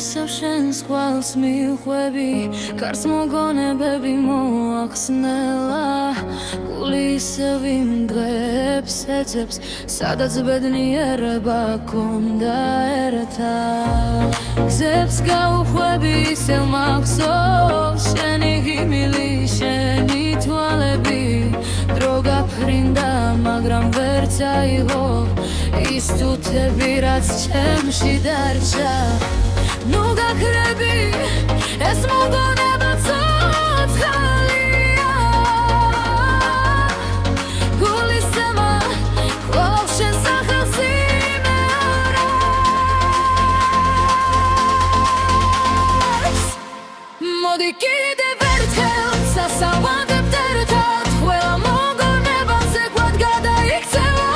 ისევ შენს ხვალს მიხვევი, კარს მოგონებები მოახსნელა, გული ისევ იმ დღეებს ეძებს, სადაც ბედნიერება ქონდა ერთა. გზებს გაუხვევი, ისევ მახსოვს შენი ღიმილი, შენი თვალები, დრო გაფრინდა, მაგრამ ვერც აიღო ის თუთები, რაც ჩემში დარჩა. ნუ გაქრები, ეს მოგონება ცოცხალია, გულისემა კვლავ შენ სახელს იმეორებს. მოდი კიდევ ერთხელ სასავანდებთ ერთად, ყველა მოგონებაზე გვად გადაიქცევა.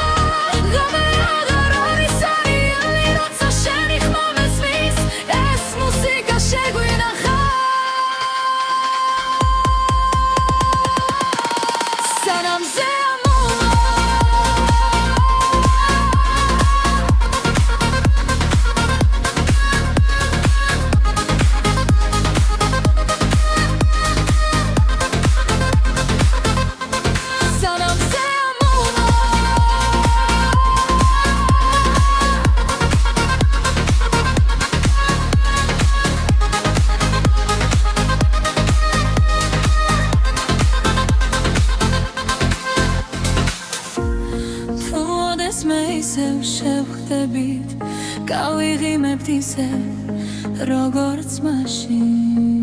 ღამე აღარ არის არიანი, როცა შენი ხმა მესმის, ეს მუსიკა შეგვინახა. სანამ ზე მე ისევ შევხვდებით, გავიღიმებთ ისევ, როგორც მაშინ.